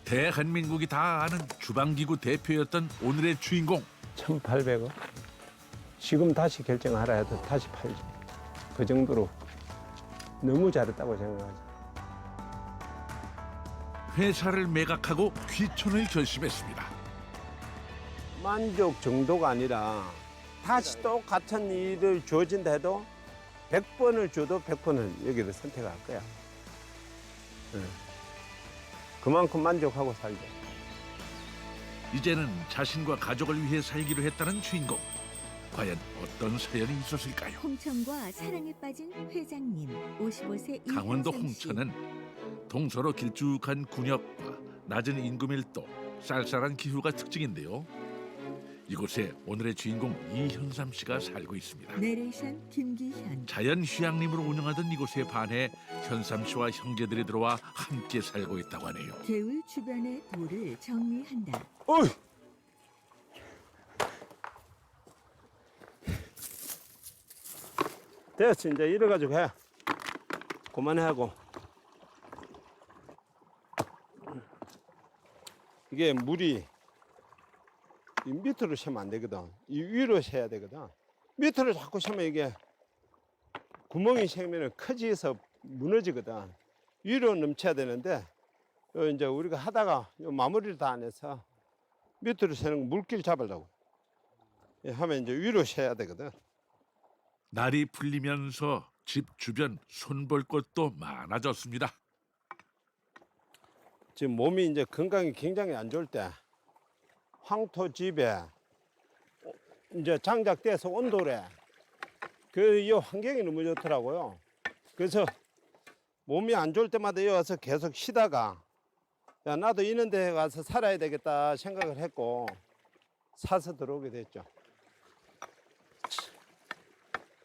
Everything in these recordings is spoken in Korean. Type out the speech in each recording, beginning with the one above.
대한민국이 다 아는 주방기구 대표였던 오늘의 주인공. 1,800원. 지금 다시 결정하라 해도 다시 팔죠. 그 정도로 너무 잘했다고 생각하죠. 회사를 매각하고 귀촌을 결심했습니다. 만족 정도가 아니라 다시 똑같은 일을 주어진다 해도 100번을 줘도 100번은 여기를 선택할 거야. 그만큼 만족하고 살죠. 이제는 자신과 가족을 위해 살기로 했다는 주인공. 과연 어떤 사연이 있었을까요? 홍천과 사랑에 빠진 회장님 55세 강원도 이현선 씨. 홍천은 동서로 길쭉한 군역과 낮은 인구 밀도, 쌀쌀한 기후가 특징인데요. 이곳에 오늘의 주인공 이현삼 씨가 살고 있습니다. 내레이션 김기현. 자연 휴양림으로 운영하던 이곳에 반해 현삼 씨와 형제들이 들어와 함께 살고 있다고 하네요. 개울 주변의 돌을 정리한다. 어이! 됐어, 이제 이래가지고 해. 그만해 하고. 이게 물이 이 밑으로 새면 안 되거든. 이 위로 새야 되거든. 밑으로 자꾸 새면 이게 구멍이 생기면 커지서 무너지거든. 위로 넘쳐야 되는데, 이제 우리가 하다가 마무리를 다 안 해서 밑으로 새는 물길 잡으려고 하면 이제 위로 새야 되거든. 날이 풀리면서 집 주변 손볼 곳도 많아졌습니다. 지금 몸이 이제 건강이 굉장히 안 좋을 때 황토집에 이제 장작돼서 온돌에 이 환경이 너무 좋더라고요. 그래서 몸이 안 좋을 때마다 여기 와서 계속 쉬다가 야, 나도 이런 데 와서 살아야 되겠다 생각을 했고 사서 들어오게 됐죠.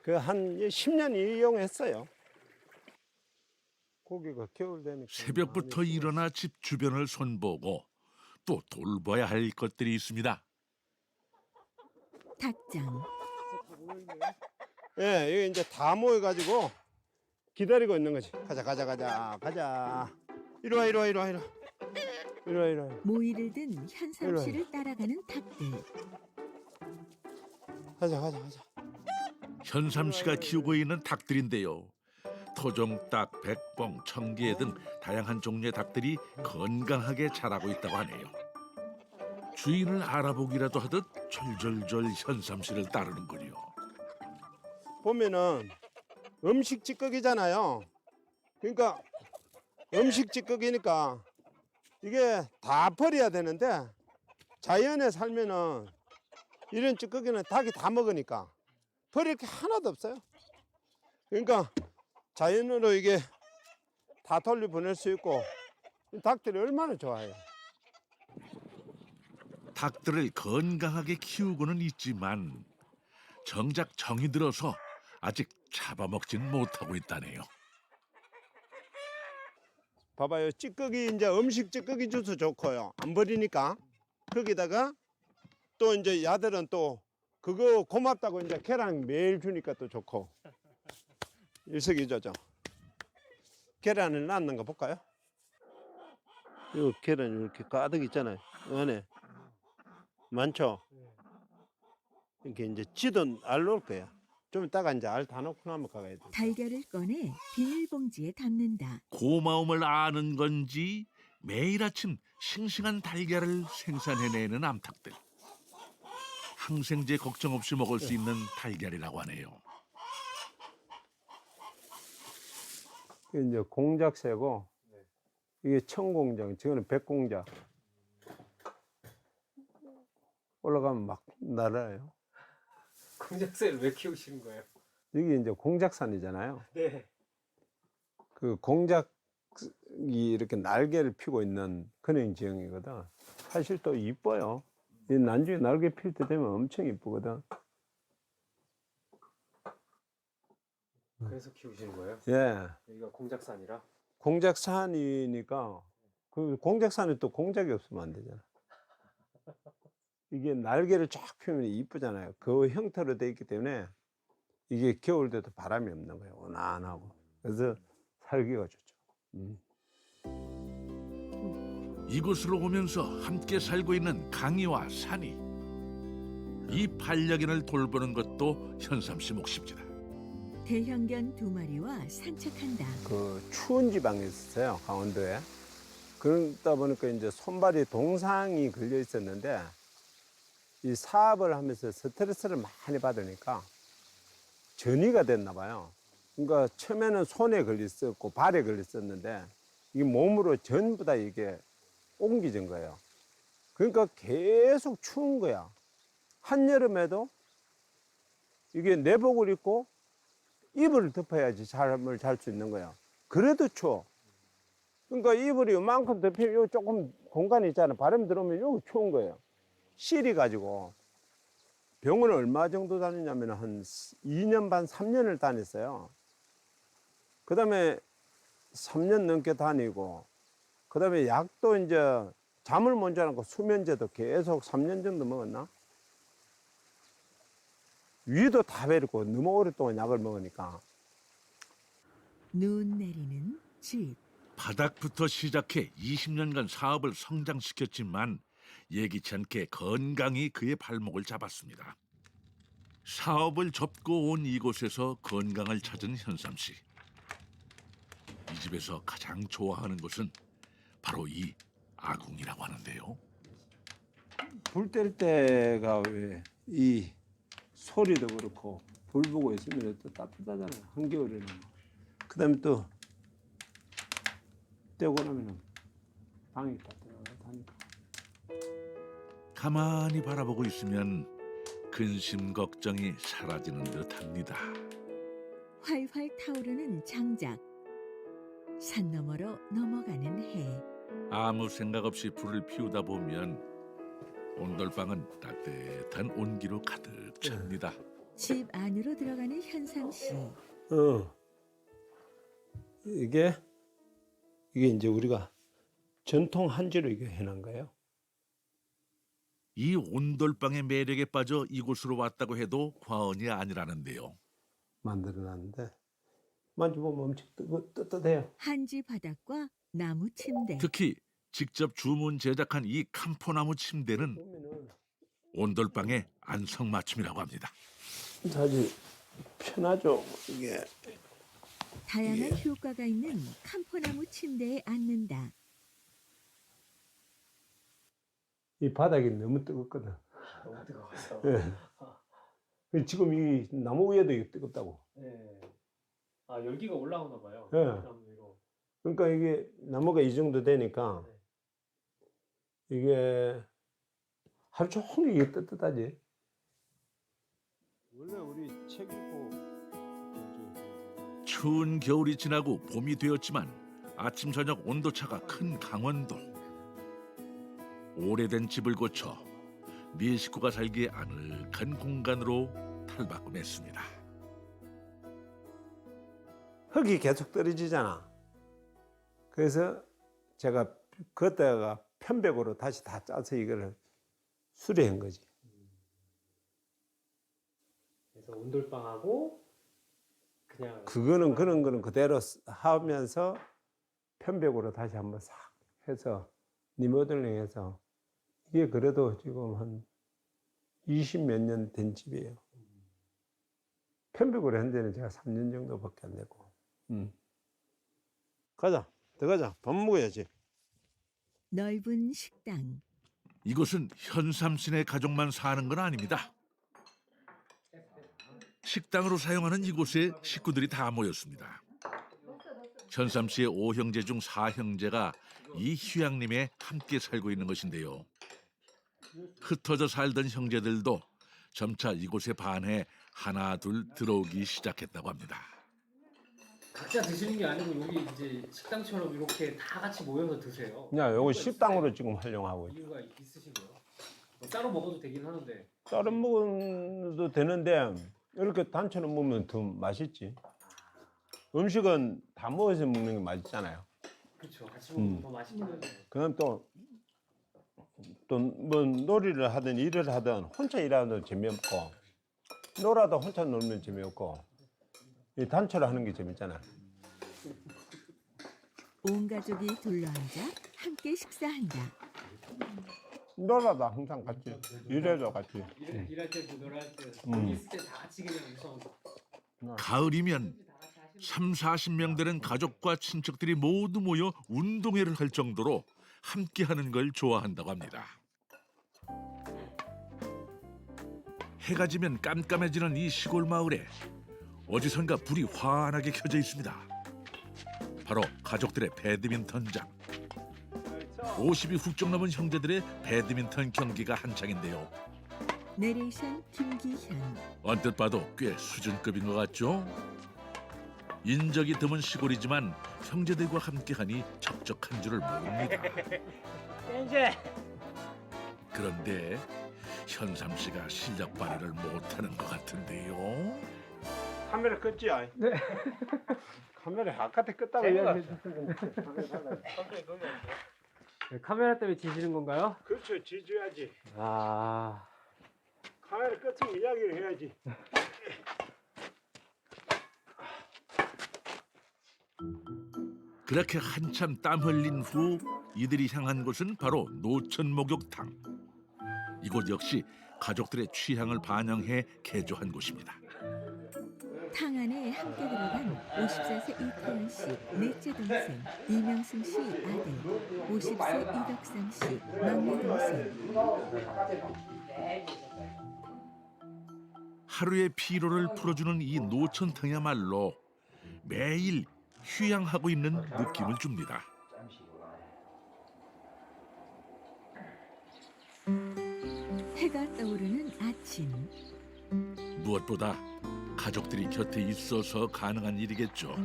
그 한 10년 이용했어요. 고기가 겨울 되니까 새벽부터 일어나 집 주변을 손보고 또 돌봐야 할 것들이 있습니다. 닭장. 예, 여기 이제 다 모여가지고 기다리고 있는 거지. 가자. 이리 와. 모이를 든 현삼 이리 씨를 따라가는 닭들. 가자. 현삼 씨가 키우고 있는 닭들인데요. 토종닭, 백봉, 청개 등 다양한 종류의 닭들이 건강하게 자라고 있다고 하네요. 주인을 알아보기라도 하듯 졸졸졸 현삼 씨를 따르는군요. 보면은 음식 찌꺼기잖아요. 그러니까 음식 찌꺼기니까 이게 다 버려야 되는데 자연에 살면은 이런 찌꺼기는 닭이 다 먹으니까 버릴 게 하나도 없어요. 그러니까 자연으로 이게 다 돌려보낼 수 있고 닭들이 얼마나 좋아해요. 닭들을 건강하게 키우고는 있지만 정작 정이 들어서 아직 잡아먹진 못하고 있다네요. 봐봐요. 찌꺼기 이제 음식 찌꺼기 주스 좋고요. 안 버리니까 거기다가 또 이제 야들은 또 그거 고맙다고 이제 계란 매일 주니까 또 좋고 일석이조죠. 계란을 낳는 거 볼까요? 이 계란 이렇게 가득 있잖아요. 안에 많죠. 이렇게 이제 지도 알 놓을 거야. 좀 이따가 이제 알 다 놓고 나면 가야 돼. 달걀을 꺼내 비닐봉지에 담는다. 고마움을 아는 건지 매일 아침 싱싱한 달걀을 생산해내는 암탉들. 항생제 걱정 없이 먹을 수 있는 달걀이라고 하네요. 이게 이제 공작새고 이게 청공작, 저거는 백공작. 올라가면 막 날아요. 공작새를 왜 키우시는 거예요? 여기 이제 공작산이잖아요. 네. 그 공작이 이렇게 날개를 피고 있는 그런 지형이거든. 사실 또 이뻐요. 이 나중에 날개 필 때 되면 엄청 이쁘거든. 그래서 키우시는 거예요? 예. 여기가 공작산이라? 공작산이니까 그 공작산에 또 공작이 없으면 안 되잖아. 이게 날개를 쫙 펴면 이쁘잖아요. 그 형태로 돼 있기 때문에 이게 겨울 때도 바람이 없는 거예요. 온난하고. 그래서 살기가 좋죠. 이곳으로 오면서 함께 살고 있는 강이와 산이 이 반려견을 돌보는 것도 현삼 씨 몫입니다. 대형견 2마리와 산책한다. 그 추운 지방에 있었어요, 강원도에. 그러다 보니까 이제 손발이 동상이 걸려 있었는데 이 사업을 하면서 스트레스를 많이 받으니까 전이가 됐나 봐요. 그러니까 처음에는 손에 걸렸었고 발에 걸렸었는데 이게 몸으로 전부 다 이게 옮겨진 거예요. 그러니까 계속 추운 거야. 한여름에도 이게 내복을 입고 이불을 덮어야지 잠을 잘 수 있는 거야. 그래도 추워. 그러니까 이불이 요만큼 덮이면 요 조금 공간이 있잖아. 바람 들어오면 여기 추운 거예요. 실이 가지고 병원을 얼마 정도 다녔냐면 한 2년 반, 3년을 다녔어요. 그 다음에 3년 넘게 다니고, 그 다음에 약도 이제 잠을 못 자고 수면제도 계속 3년 정도 먹었나? 위도 다 베리고 너무 오랫동안 약을 먹으니까. 눈 내리는 집. 바닥부터 시작해 20년간 사업을 성장시켰지만 예기치 않게 건강이 그의 발목을 잡았습니다. 사업을 접고 온 이곳에서 건강을 찾은 현삼 씨. 이 집에서 가장 좋아하는 것은 바로 이 아궁이라고 하는데요. 불 뗄 때가 왜 이 소리도 그렇고 불 보고 있으면 또 따뜻하잖아요. 한겨울에는. 그 다음에 또 떼고 나면 방이 따뜻하니까. 가만히 바라보고 있으면 근심 걱정이 사라지는 듯합니다. 활활 타오르는 장작. 산 너머로 넘어가는 해. 아무 생각 없이 불을 피우다 보면 온돌방은 따뜻한 온기로 가득 찹니다. 집 안으로 들어가는 현삼 씨. 이게 이제 우리가 전통 한지로 이게 해놓은 거예요. 이 온돌방의 매력에 빠져 이곳으로 왔다고 해도 과언이 아니라는데요. 만들어놨는데 만져보면 엄청 뜨뜻해요. 한지 바닥과 나무 침대. 특히 직접 주문 제작한 이 캄포나무 침대는 보면은 온돌방의 안성맞춤이라고 합니다. 아주 편하죠. 이게 다양한 효과가 있는 캄포나무 침대에 앉는다. 이 바닥이 너무 뜨겁거든. 너무 뜨거워서. 예. 지금 이 나무 위에도 이게 뜨겁다고. 네. 아 열기가 올라오나 봐요. 네. 나무 위로. 그러니까 이게 나무가 이 정도 되니까 이게 하루 종일 이게 뜨뜻하지. 원래 우리 책 읽고 추운 겨울이 지나고 봄이 되었지만 아침 저녁 온도차가 큰 강원도. 오래된 집을 고쳐 네 식구가 살기에 아늑한 공간으로 탈바꿈했습니다. 흙이 계속 떨어지잖아. 그래서 제가 그때가 편백으로 다시 다 짜서 이거를 수리한 거지. 그래서 온돌방하고 그냥 그거는 그런 거는 그대로 하면서 편백으로 다시 한번 싹 해서 리모델링 해서 이게 그래도 지금 한 20 몇 년 된 집이에요. 편백으로 한 데는 제가 3년 정도밖에 안 됐고. 가자, 들어가자. 밥 먹어야지. 넓은 식당. 이곳은 현삼신의 가족만 사는 건 아닙니다. 식당으로 사용하는 이곳에 식구들이 다 모였습니다. 현삼 씨의 5형제 중 4형제가 이 휴양림에 함께 살고 있는 것인데요. 흩어져 살던 형제들도 점차 이곳에 반해 하나 둘 들어오기 시작했다고 합니다. 각자 드시는 게 아니고 여기 이제 식당처럼 이렇게 다 같이 모여서 드세요. 야, 요거 식당으로 지금 활용하고 있어. 이유가 있으신 거예요? 뭐 따로 먹어도 되긴 하는데. 다른 먹어도 되는데 이렇게 단체로 먹으면 더 맛있지. 음식은 다 모여서 먹는 게 맛있잖아요. 그렇죠. 같이 먹으면 더 맛있긴 하죠. 그럼 또 뭐 놀이를 하든 일을 하든 혼자 일하는 재미없고 놀아도 혼자 놀면 재미없고 이 단체로 하는 게 재밌잖아. 온 가족이 둘러앉아 함께 식사한다. 놀아도 항상 같이 일해도 같이. 일할 때도 놀할 때 음. 여기 있을 때 다 같이 그냥 우선 가을이면 3, 40명 되는 가족과 친척들이 모두 모여 운동회를 할 정도로 함께하는 걸 좋아한다고 합니다. 해가 지면 깜깜해지는 이 시골 마을에 어디선가 불이 환하게 켜져 있습니다. 바로 가족들의 배드민턴장. 50이 훌쩍 넘은 형제들의 배드민턴 경기가 한창인데요. 내레이션 김기현. 언뜻 봐도 꽤 수준급인 것 같죠? 인적이 드문 시골이지만 형제들과 함께하니 적적한 줄을 모릅니다. 그런데 현삼 씨가 실력 발휘를 못하는 것 같은데요. 카메라 껐지? 네. 카메라 아까한테 껐다고 이야기해 줬는데. 카메라 때문에 지시는 건가요? 그렇죠. 지져야지. 아, 카메라 껐으면 이야기를 해야지. 그렇게 한참 땀 흘린 후 이들이 향한 곳은 바로 노천 목욕탕. 이곳 역시 가족들의 취향을 반영해 개조한 곳입니다. 탕 안에 함께 들어간 54세 이태현 씨 넷째 동생, 이명승 씨 아들, 50세 이덕상 씨 막내 동생. 하루의 피로를 풀어주는 이 노천탕이야말로 매일 휴양하고 있는 느낌을 줍니다. 해가 떠오르는 아침. 무엇보다 가족들이 곁에 있어서 가능한 일이겠죠.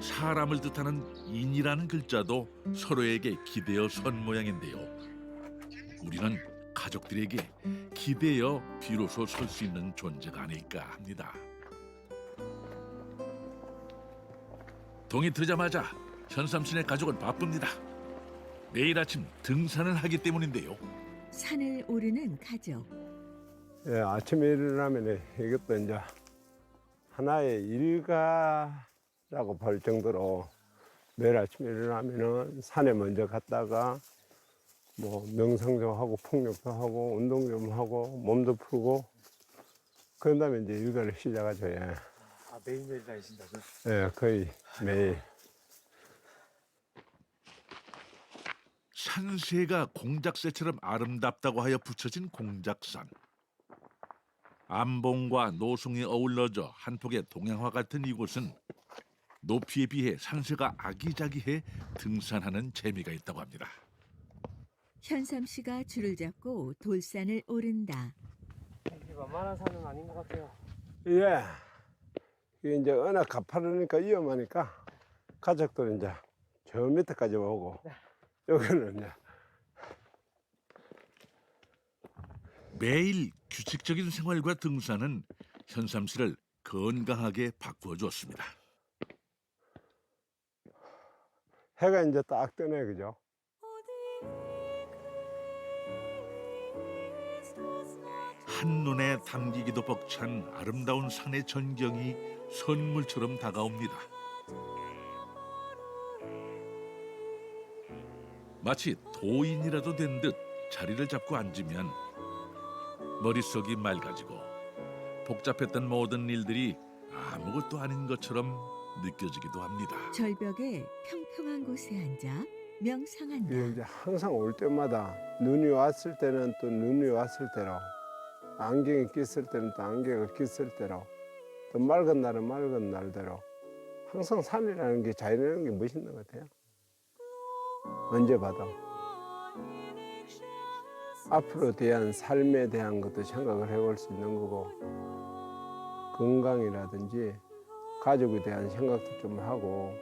사람을 뜻하는 인이라는 글자도 서로에게 기대어 선 모양인데요. 우리는 가족들에게 기대어 비로소 설 수 있는 존재가 아닐까 합니다. 동이 트자마자 현삼씨네 가족은 바쁩니다. 매일 아침 등산을 하기 때문인데요. 산을 오르는 가족. 예, 아침에 일어나면 이것도 이제 하나의 일가라고 볼 정도로 매일 아침에 일어나면은 산에 먼저 갔다가 뭐 명상 좀 하고 풍력도 하고 운동 좀 하고 몸도 풀고 그런 다음에 이제 일과를 시작하죠. 예. 아, 매일매일 다니신다고요? 예, 거의 매일. 산세가 공작새처럼 아름답다고 하여 붙여진 공작산. 암봉과 노송이 어울러져 한 폭의 동양화 같은 이곳은 높이에 비해 산세가 아기자기해 등산하는 재미가 있다고 합니다. 현삼 씨가 줄을 잡고 돌산을 오른다. 이게 만만한 산은 아닌 것 같아요. 예. 이게 이제 워낙 가파르니까 위험하니까 가족들 이제 저 밑에까지 오고 여기는 이제 매일 규칙적인 생활과 등산은 현삼 씨를 건강하게 바꾸어 주었습니다. 해가 이제 딱 뜨네, 그죠? 한눈에 담기기도 벅찬 아름다운 산의 전경이 선물처럼 다가옵니다. 마치 도인이라도 된 듯 자리를 잡고 앉으면 머릿속이 맑아지고 복잡했던 모든 일들이 아무것도 아닌 것처럼 느껴지기도 합니다. 절벽의 평평한 곳에 앉아 명상한다. 이게 이제 항상 올 때마다 눈이 왔을 때는 또 눈이 왔을 때로 안경이 꼈을 때는 또 안경을 꼈을 때로 또 맑은 날은 맑은 날대로 항상 산이라는 게 자연이라는 게 멋있는 것 같아요. 언제 봐도 앞으로 대한 삶에 대한 것도 생각을 해볼 수 있는 거고 건강이라든지 가족에 대한 생각도 좀 하고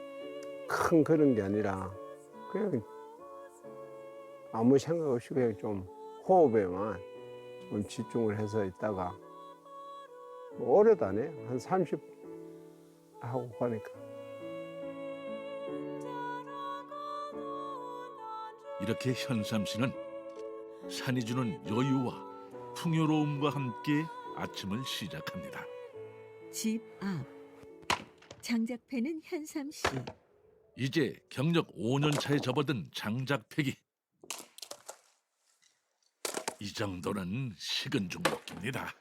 큰 그런 게 아니라 그냥 아무 생각 없이 그냥 좀 호흡에만 좀 집중을 해서 있다가 뭐 오래도 안 해요. 한 30 하고 가니까. 이렇게 현삼 씨는 산이 주는 여유와 풍요로움과 함께 아침을 시작합니다. 집 앞. 장작 패는 현삼 씨. 이제 경력 5년 차에 접어든 장작패기. 이 정도는 식은 죽 먹기입니다.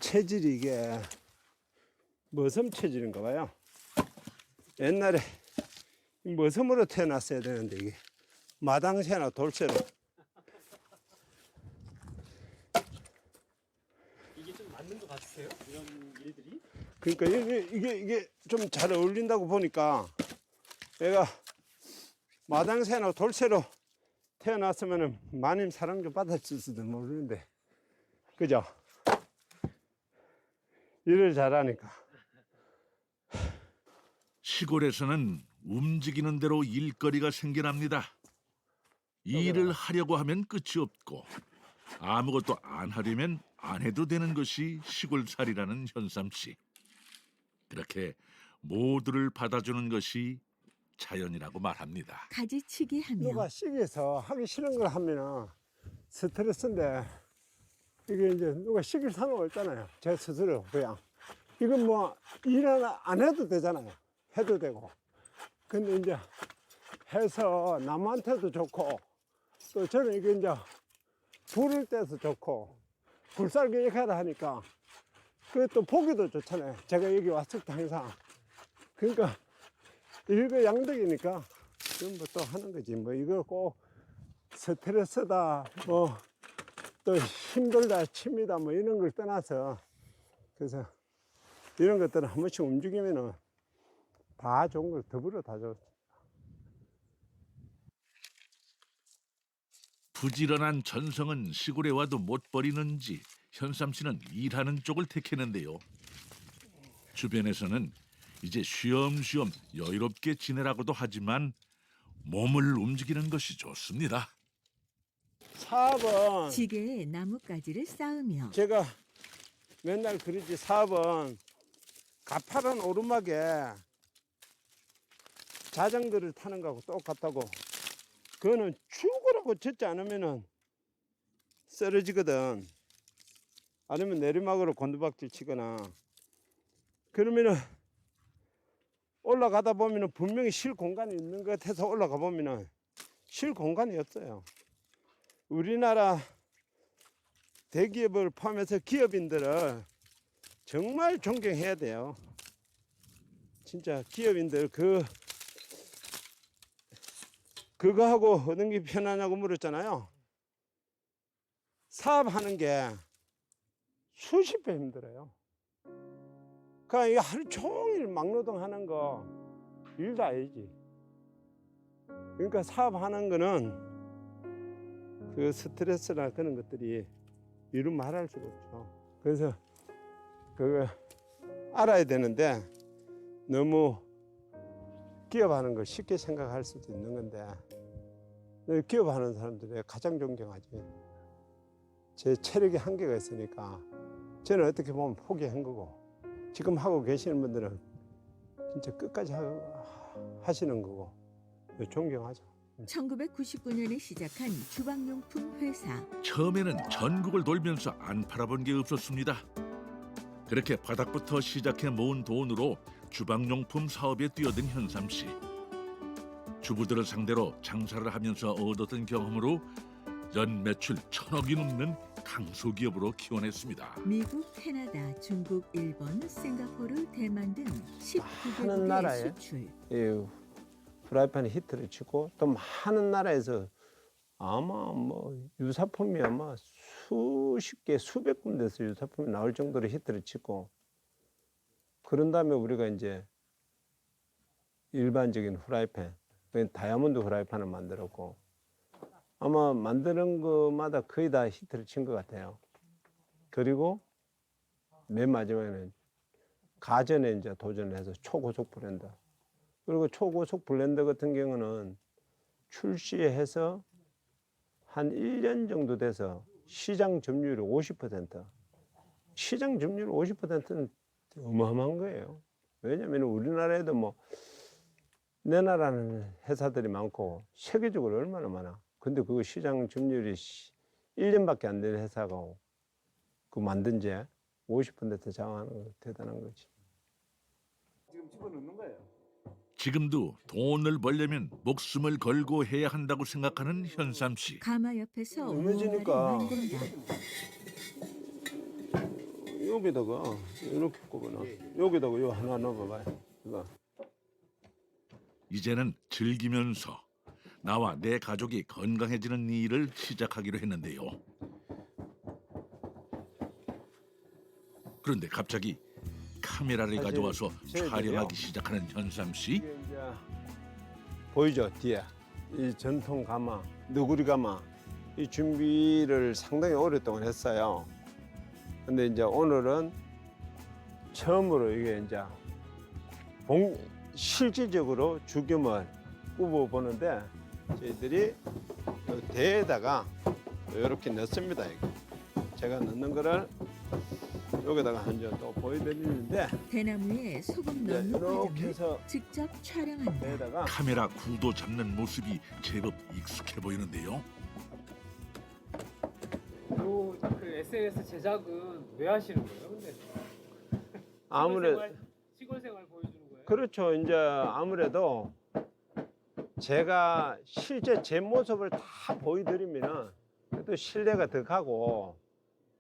체질이 이게 머슴 체질인가 봐요. 옛날에 머슴으로 태어났어야 되는데 이게 마당새나 돌쇠로. 이게 좀 맞는 것 같으세요? 이런 일들이? 그러니까 이게 좀 잘 어울린다고 보니까 얘가 마당새나 돌쇠로 태어났으면 마님 사랑 좀 받았을지도 모르는데, 그죠? 일을 잘하니까. 시골에서는 움직이는 대로 일거리가 생겨납니다. 일을 하려고 하면 끝이 없고 아무것도 안 하려면 안 해도 되는 것이 시골살이라는 현삼 씨. 그렇게 모두를 받아주는 것이 자연이라고 말합니다. 가지치기 하며 누가 시기에서 하기 싫은 걸 하면은 스트레스인데, 이게 이제 누가 시킬 상관 없잖아요. 제 스스로 그냥. 이건 뭐 일 안 해도 되잖아요. 해도 되고. 근데 이제 해서 남한테도 좋고, 또 저는 이게 이제 불을 떼서 좋고, 불살기 이렇게 하다 하니까 그게 또 보기도 좋잖아요. 제가 여기 왔을 때 항상. 그러니까 일거양득이니까 그럼 뭐 또 하는 거지. 뭐 이거 꼭 스트레스다, 뭐 또 힘들다, 침이다, 뭐 이런 걸 떠나서, 그래서 이런 것들은 한 번씩 움직이면은 다 좋은 걸 더불어 다 좋. 부지런한 전성은 시골에 와도 못 버리는지 현삼 씨는 일하는 쪽을 택했는데요. 주변에서는 이제 쉬엄쉬엄 여유롭게 지내라고도 하지만 몸을 움직이는 것이 좋습니다. 사업은 지게에 나뭇가지를 쌓으며 제가 맨날 그러지, 사업은 가파른 오르막에 자전거를 타는 거하고 똑같다고. 그거는 죽으라고 젖지 않으면은 쓰러지거든. 아니면 내리막으로 곤두박질 치거나. 그러면은 올라가다 보면은 분명히 쉴 공간이 있는 것 같아서 올라가 보면은 쉴 공간이 없어요. 우리나라 대기업을 포함해서 기업인들을 정말 존경해야 돼요. 진짜 기업인들 그거하고 어떤 게 편하냐고 물었잖아요. 사업하는 게 수십 배 힘들어요. 그러니까 이 하루 종일 막노동하는 거 일도 아니지. 그러니까 사업하는 거는 그 스트레스나 그런 것들이 이루 말할 수가 없죠. 그래서 그거 알아야 되는데, 너무 기업하는 걸 쉽게 생각할 수도 있는 건데, 기업하는 사람들이 가장 존경하지. 제 체력이 한계가 있으니까 저는 어떻게 보면 포기한 거고, 지금 하고 계시는 분들은 진짜 끝까지 하시는 거고 존경하죠. 1999년에 시작한 주방용품 회사. 처음에는 전국을 돌면서 안 팔아본 게 없었습니다. 그렇게 바닥부터 시작해 모은 돈으로 주방용품 사업에 뛰어든 현삼 씨. 주부들을 상대로 장사를 하면서 얻었던 경험으로 연 매출 1,000억이 넘는 강소기업으로 키워냈습니다. 미국, 캐나다, 중국, 일본, 싱가포르, 대만 등 많은 19개국에 나라에 수출. 프라이팬에 히트를 치고, 또 많은 나라에서 아마 뭐 유사품이 아마 수십 개, 수백 군데서 유사품이 나올 정도로 히트를 치고, 그런 다음에 우리가 이제 일반적인 후라이팬, 다이아몬드 후라이팬을 만들었고, 아마 만드는 것마다 거의 다 히트를 친 것 같아요. 그리고 맨 마지막에는 가전에 이제 도전을 해서 초고속 블렌더. 그리고 초고속 블렌더 같은 경우는 출시해서 한 1년 정도 돼서 시장 점유율이 50%. 시장 점유율 50%는 어마어마한 거예요. 왜냐하면 우리나라에도 뭐 내나라는 회사들이 많고 세계적으로 얼마나 많아. 근데 그 시장 점유율이 1년밖에 안 된 회사가 그 만든 지 50% 장악하는 거 대단한 거지. 지금 집어넣는 거예요. 지금도 돈을 벌려면 목숨을 걸고 해야 한다고 생각하는 현삼 씨. 가마 옆에서 음해지니까. 무언가를 만든다. 여기다가 이렇게 꼽아놔. 여기다가 요 하나 넣어봐봐요. 이거. 이제는 즐기면서 나와 내 가족이 건강해지는 일을 시작하기로 했는데요. 그런데 갑자기 카메라를 사실 가져와서 저희들이요. 촬영하기 시작하는 현삼 씨. 이게 이제 보이죠 뒤에 이 전통 가마, 너구리 가마 이 준비를 상당히 오랫동안 했어요. 근데 이제 오늘은 처음으로 이게 이제 실질적으로 죽염을 굽어 보는데 저희들이 요 대에다가 이렇게 넣습니다. 이거. 제가 넣는 거를 여기다가 이제 또 보여드리는데 대나무에 소금 이제 넣는 이렇게 과정을 해서 직접 촬영한다. 대에다가 카메라 구도 잡는 모습이 제법 익숙해 보이는데요. 그 SNS 제작은 왜 하시는 거예요? 근데 아무래도 시골 생활 보여주는 거예요? 그렇죠. 이제 아무래도 제가 실제 제 모습을 다 보여드리면은 또 신뢰가 더 가고,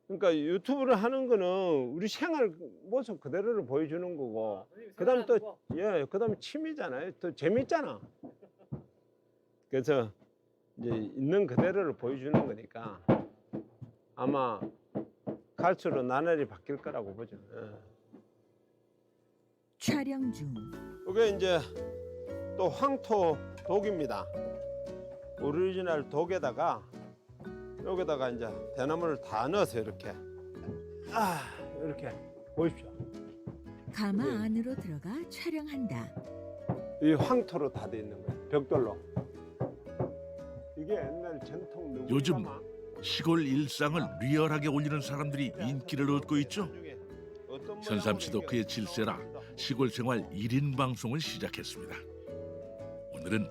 그러니까 유튜브를 하는 거는 우리 생활 모습 그대로를 보여주는 거고, 그다음에 또 그다음에 취미잖아요. 또 재밌잖아. 그래서 이제 있는 그대로를 보여주는 거니까 아마 갈수록 나날이 바뀔 거라고 보죠. 예. 촬영 중 이게 이제 또 황토 독입니다. 오리지널 독에다가 여기다가 이제 대나무를 다 넣어서 이렇게 이렇게 보십시오. 가마 네. 안으로 들어가 촬영한다. 이 황토로 다 돼 있는 거예요. 벽돌로. 이게 옛날 전통 누구 요즘 시골 일상을 리얼하게 올리는 사람들이 인기를 얻고 있죠. 현삼 씨도 그의 질세라 시골 생활 1인 방송을 시작했습니다. 오늘은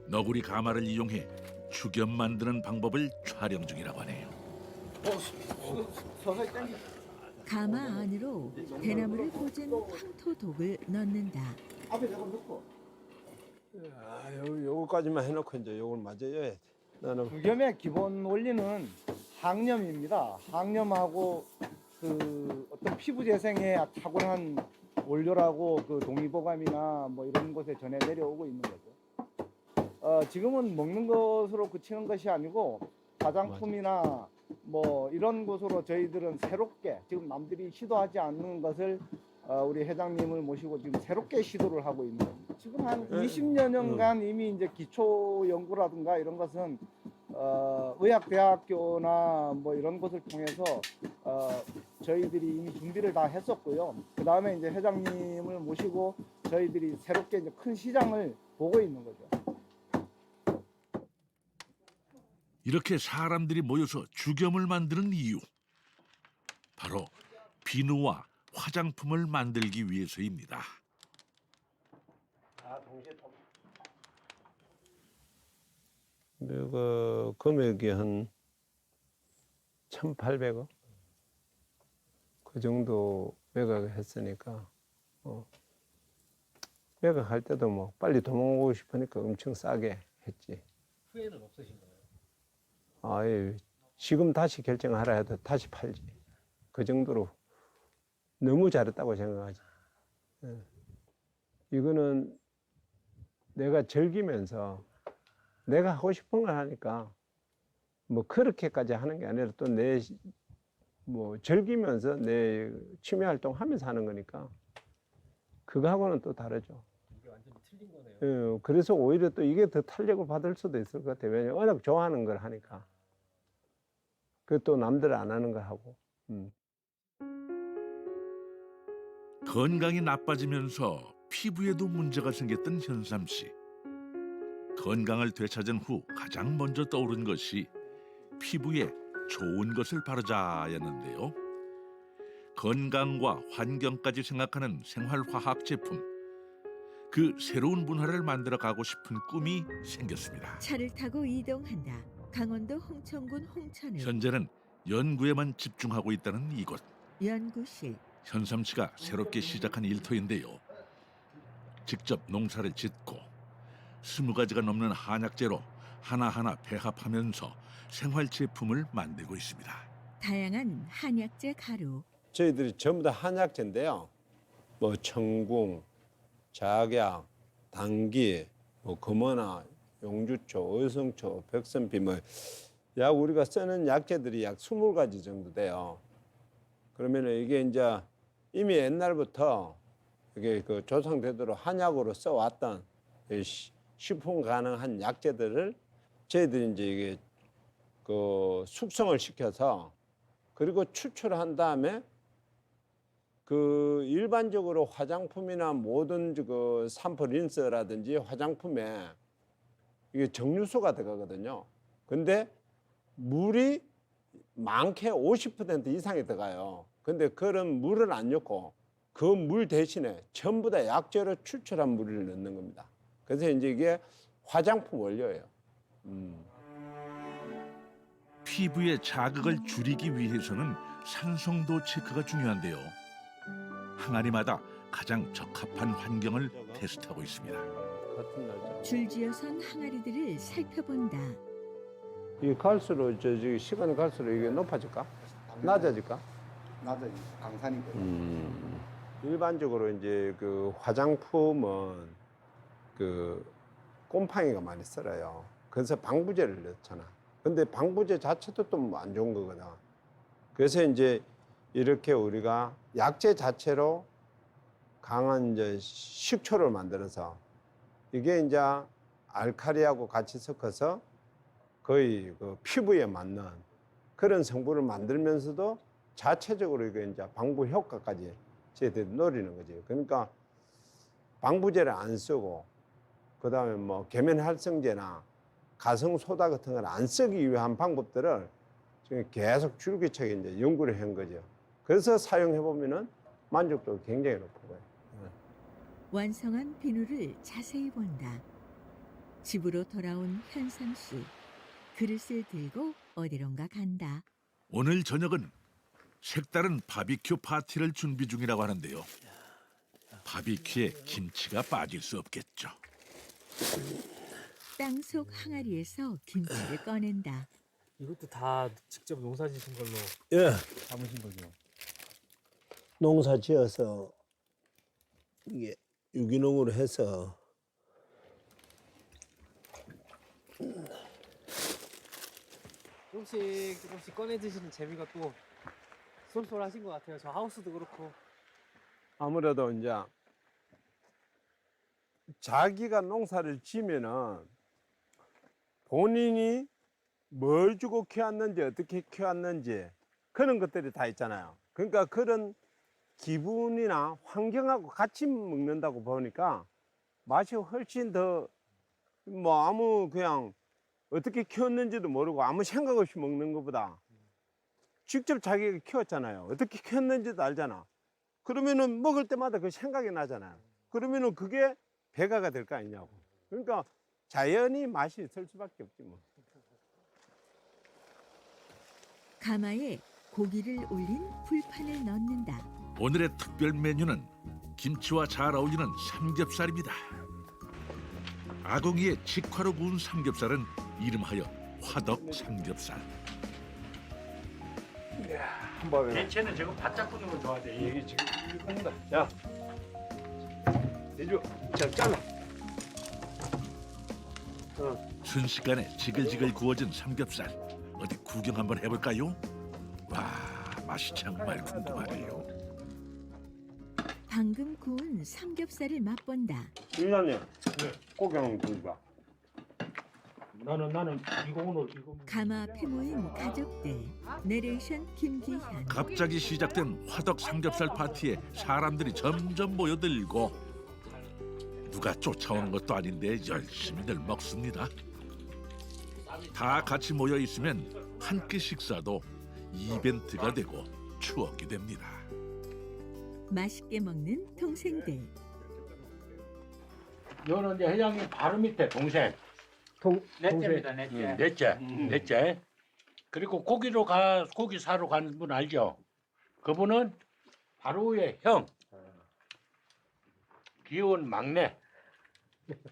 너구리 가마를 이용해 죽염 만드는 방법을 촬영 중이라고 하네요. 가마 안으로 대나무를 꽂은 황토 독을 넣는다. 요거까지만 해놓고 이제 요걸 맞아야 돼. 나는 죽염의 기본 원리는 항염입니다. 항염하고 그 어떤 피부 재생에 탁월한 원료라고 그 동의보감이나 뭐 이런 곳에 전해 내려오고 있는 거죠. 지금은 먹는 것으로 그치는 것이 아니고 화장품이나 뭐 이런 곳으로 저희들은 새롭게 지금 남들이 시도하지 않는 것을 우리 회장님을 모시고 지금 새롭게 시도를 하고 있는 겁니다. 지금 한 20여 년간 이미 이제 기초 연구라든가 이런 것은 의학대학교나 뭐 이런 곳을 통해서 저희들이 이미 준비를 다 했었고요. 그 다음에 이제 회장님을 모시고 저희들이 새롭게 이제 큰 시장을 보고 있는 거죠. 이렇게 사람들이 모여서 죽염을 만드는 이유, 바로 비누와 화장품을 만들기 위해서입니다. 이거 금액이 한 1,800원 그 정도 매각을 했으니까 매각할 때도 뭐 빨리 도망오고 싶으니까 엄청 싸게 했지. 후회는 없으신 거예요? 아예 지금 다시 결정하라 해도 다시 팔지. 그 정도로 너무 잘했다고 생각하지. 이거는 내가 즐기면서 내가 하고 싶은 걸 하니까 뭐 그렇게까지 하는 게 아니라 또 내 뭐 즐기면서 내 취미 활동 하면서 하는 거니까 그거하고는 또 다르죠. 이게 완전히 틀린 거네요. 예, 그래서 오히려 또 이게 더 탄력을 받을 수도 있을 것 같아요. 왜냐면 워낙 좋아하는 걸 하니까. 그 또 남들 안 하는 거 하고. 건강이 나빠지면서 피부에도 문제가 생겼던 현삼 씨. 건강을 되찾은 후 가장 먼저 떠오른 것이 피부에 좋은 것을 바르자였는데요. 건강과 환경까지 생각하는 생활화학 제품. 그 새로운 문화를 만들어 가고 싶은 꿈이 생겼습니다. 차를 타고 이동한다. 강원도 홍천군 홍천읍 현재는 연구에만 집중하고 있다는 이곳. 연구실. 현삼 씨가 새롭게 시작한 일터인데요. 직접 농사를 짓고 20가지가 넘는 한약재로 하나하나 배합하면서 생활 제품을 만들고 있습니다. 다양한 한약재 가루, 저희들이 전부 다 한약재인데요. 뭐 청궁, 작약, 당기, 뭐 금원화, 용주초, 의성초, 백선비 약 우리가 쓰는 약재들이 약 20가지 정도 돼요. 그러면은 이게 이제 이미 옛날부터 이게 그 조상되도록 한약으로 써왔던 식품 가능한 약재들을 저희들이 이제 이게 그 숙성을 시켜서 그리고 추출한 다음에 그 일반적으로 화장품이나 모든 그 샴푸 린스라든지 화장품에 이게 정류소가 들어가거든요. 근데 물이 많게 50% 이상이 들어가요. 근데 그런 물을 안 넣고 그 물 대신에 전부 다 약재로 추출한 물을 넣는 겁니다. 그래서 이제 이게 화장품 원료예요. 피부의 자극을 줄이기 위해서는 산성도 체크가 중요한데요. 항아리마다 가장 적합한 환경을 테스트하고 있습니다. 같은 날짜. 줄지어선 항아리들을 살펴본다. 이게 갈수록 저기 시간이 갈수록 이게 높아질까? 낮아질까? 낮아지 강산이고. 일반적으로 이제 그 화장품은 그 곰팡이가 많이 쓸어요. 그래서 방부제를 넣잖아. 근데 방부제 자체도 또 안 좋은 거거든. 그래서 이제 이렇게 우리가 약재 자체로 강한 이제 식초를 만들어서 이게 이제 알칼리하고 같이 섞어서 거의 그 피부에 맞는 그런 성분을 만들면서도 자체적으로 이게 이제 방부 효과까지 저희들이 노리는 거지. 그러니까 방부제를 안 쓰고 그다음에 뭐 계면활성제나 가성소다 같은 걸 안 쓰기 위한 방법들을 지금 계속 줄기차게 이제 연구를 한 거죠. 그래서 사용해 보면은 만족도가 굉장히 높은 거예요. 완성한 비누를 자세히 본다. 집으로 돌아온 현삼 씨. 그릇을 들고 어디론가 간다. 오늘 저녁은 색다른 바비큐 파티를 준비 중이라고 하는데요. 바비큐에 김치가 빠질 수 없겠죠. 땅속 항아리에서 김치를 꺼낸다. 이것도 다 직접 농사 지신 걸로 예, 담으신 거죠. 농사 지어서 이게 유기농으로 해서 조금씩 꺼내 드시는 재미가 또 쏠쏠하신 것 같아요. 저 하우스도 그렇고. 아무래도 이제 자기가 농사를 지면은 본인이 뭘 주고 키웠는지 어떻게 키웠는지 그런 것들이 다 있잖아요. 그러니까 그런 기분이나 환경하고 같이 먹는다고 보니까 맛이 훨씬 더 뭐 아무 그냥 어떻게 키웠는지도 모르고 아무 생각 없이 먹는 것보다 직접 자기가 키웠잖아요. 어떻게 키웠는지도 알잖아. 그러면은 먹을 때마다 그 생각이 나잖아요. 그러면은 그게 배가가 될 거 아니냐고. 그러니까 자연히 맛이 있을 수밖에 없지 뭐. 가마에 고기를 올린 불판을 넣는다. 오늘의 특별 메뉴는 김치와 잘 어울리는 삼겹살입니다. 아궁이에 직화로 구운 삼겹살은 이름하여 화덕 삼겹살. 한번 대체는 저거 바짝 굽는 걸 좋아하대. 이게 지금 굽는다. 야, 내줘. 자, 잘라. 순식간에 지글지글 구워진 삼겹살. 어디 구경 한번 해볼까요? 와, 맛이 정말 궁금하네요. 방금 구운 삼겹살을 맛본다. 유나님, 고기 한번 구워봐. 나는 이거 오늘 이거. 가마 앞에 모인 가족들. 내레이션 김기현. 갑자기 시작된 화덕 삼겹살 파티에 사람들이 점점 모여들고 누가 쫓아오는 것도 아닌데 열심히들 먹습니다. 다 같이 모여 있으면 한 끼 식사도 이벤트가 되고 추억이 됩니다. 맛있게 먹는 동생들. 요는 이제 회장님 바로 밑에 동생. 넷째입니다, 넷째. 넷째. 그리고 고기 사러 가는 분 알죠? 그분은 바로 위에 형. 귀여운 막내.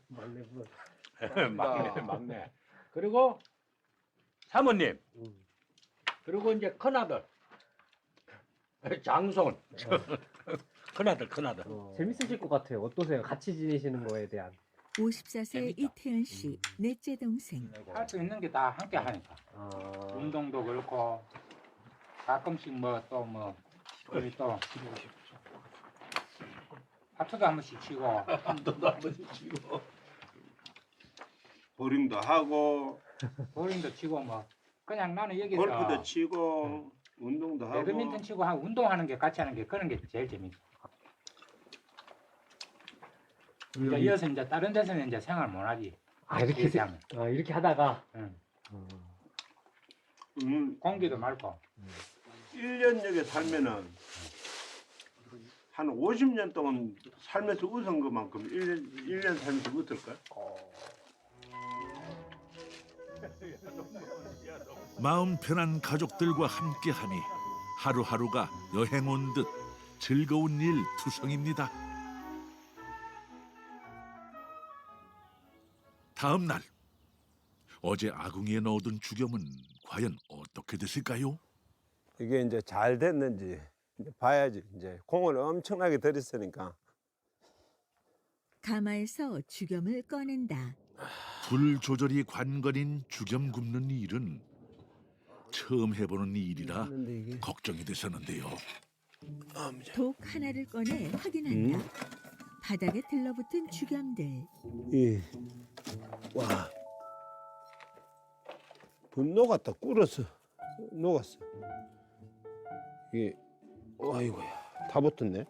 막내 분. 막내. 그리고 사모님. 음. 그리고 이제 큰아들. 장손. 큰아들. 재밌으실 것 같아요. 어떠세요? 같이 지내시는 거에 대한. 54세 재밌죠? 이태현 씨 넷째 동생. 할 수 있는 게 다 함께 하니까. 운동도 그렇고 가끔씩 뭐 또 뭐 우리 또 하트도 한 번씩 치고 보링도 하고 볼링도 치고 뭐 그냥 나는 여기서 골프도 치고 운동도 하고. 배드민턴 치고 운동하는 게 같이 하는 게 그런 게 제일 재밌어. 이제 이어서 이제 다른 데서는 이제 생활 못 하지. 아 이렇게 하면. 이렇게 하다가 공기도 맑고. 1년 여기 살면은 한 50년 동안 살면서 웃은 것만큼 1년 살면서 웃을까? 마음 편한 가족들과 함께하니 하루하루가 여행 온 듯 즐거운 일 투성입니다. 다음 날 어제 아궁이에 넣어둔 죽염은 과연 어떻게 됐을까요? 이게 이제 잘 됐는지 이제 봐야지. 이제 공을 엄청나게 들였으니까. 가마에서 죽염을 꺼낸다. 불 조절이 관건인 죽염 굽는 일은 처음 해보는 일이라 근데 이게 걱정이 됐었는데요. 독 하나를 꺼내 확인한다. 바닥에 들러붙은 죽염들. 이 와. 분노가 딱 꿇어서 녹았어. 이게 아이고야 다 붙었네.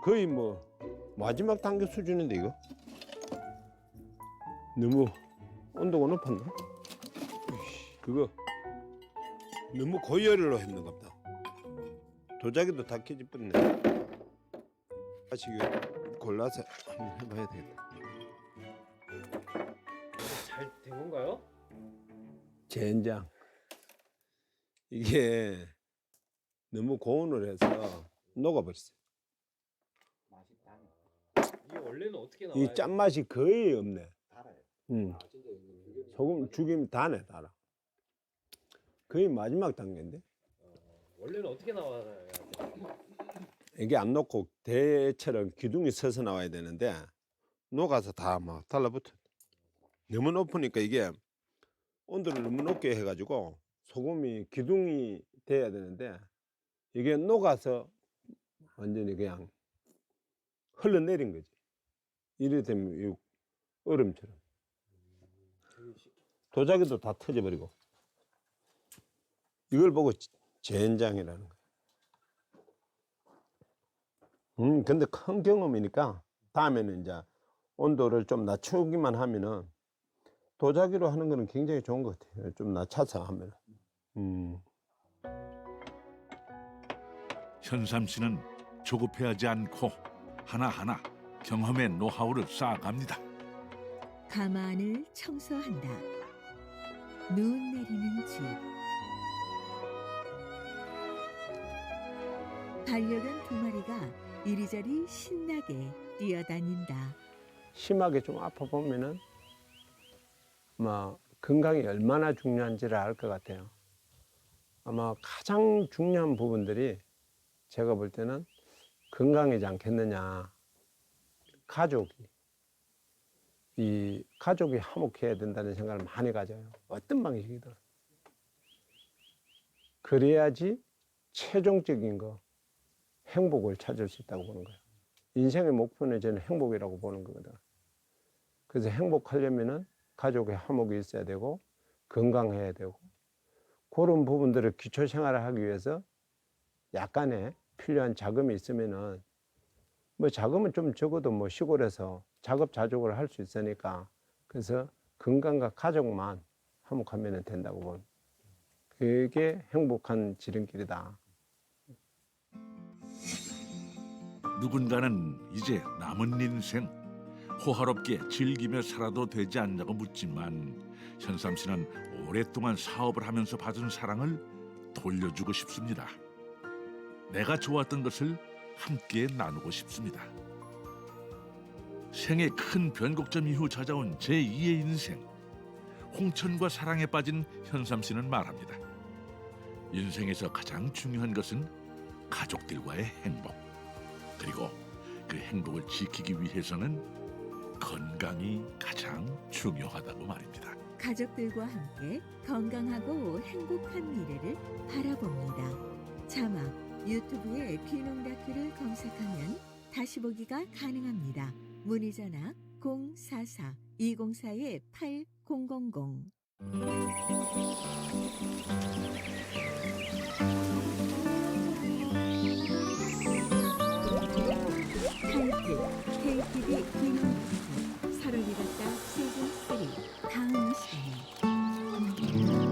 거의 뭐 마지막 단계 수준인데 이거 너무 온도가 높았나? 으이씨, 그거 너무 고열로 했는가 보다. 도자기도 다 깨집었네. 다시 이거 골라서 한번 해봐야 되겠다. 잘 된 건가요? 젠장. 이게 너무 고온을 해서 녹아버렸어요. 이게 원래는 어떻게 나와요? 이 짠맛이 거의 없네. 소금 죽이면 다네 달아. 거의 마지막 단계인데 원래는 어떻게 나와요? 이게 안 녹고 대처럼 기둥이 서서 나와야 되는데 녹아서 다 막 달라붙어. 너무 높으니까 이게 온도를 너무 높게 해가지고 소금이 기둥이 돼야 되는데 이게 녹아서 완전히 그냥 흘러내린 거지. 이래 되면 이 얼음처럼 도자기도 다 터져버리고 이걸 보고 젠장이라는 거야. 근데 큰 경험이니까 다음에는 이제 온도를 좀 낮추기만 하면은 도자기로 하는 거는 굉장히 좋은 것 같아요. 좀 낮춰서 하면. 현삼 씨는 조급해하지 않고 하나하나 경험의 노하우를 쌓아갑니다. 가마안을 청소한다. 눈 내리는 집. 반려견 2마리가 이리저리 신나게 뛰어다닌다. 심하게 좀 아파 보면은 아마 건강이 얼마나 중요한지를 알 것 같아요. 아마 가장 중요한 부분들이 제가 볼 때는 건강이지 않겠느냐. 이 가족이 화목해야 된다는 생각을 많이 가져요. 어떤 방식이든. 그래야지 최종적인 거 행복을 찾을 수 있다고 보는 거예요. 인생의 목표는 저는 행복이라고 보는 거거든. 그래서 행복하려면은 가족의 화목이 있어야 되고 건강해야 되고 그런 부분들을 기초 생활을 하기 위해서 약간의 필요한 자금이 있으면은 뭐 자금은 좀 적어도 뭐 시골에서 자급자족을 할 수 있으니까 그래서 건강과 가족만 화목하면 된다고 본. 그게 행복한 지름길이다. 누군가는 이제 남은 인생 호화롭게 즐기며 살아도 되지 않냐고 묻지만 현삼 씨는 오랫동안 사업을 하면서 받은 사랑을 돌려주고 싶습니다. 내가 좋았던 것을 함께 나누고 싶습니다. 생애 큰 변곡점 이후 찾아온 제2의 인생. 홍천과 사랑에 빠진 현삼 씨는 말합니다. 인생에서 가장 중요한 것은 가족들과의 행복. 그리고 그 행복을 지키기 위해서는 건강이 가장 중요하다고 말입니다. 가족들과 함께 건강하고 행복한 미래를 바라봅니다. 자막 유튜브에 귀농 다큐를 검색하면 다시 보기가 가능합니다. 문의 전화 044-204-8000. 타이틀 KTV 귀농 다큐 서로를 갖다 시즌 3 다음 시간에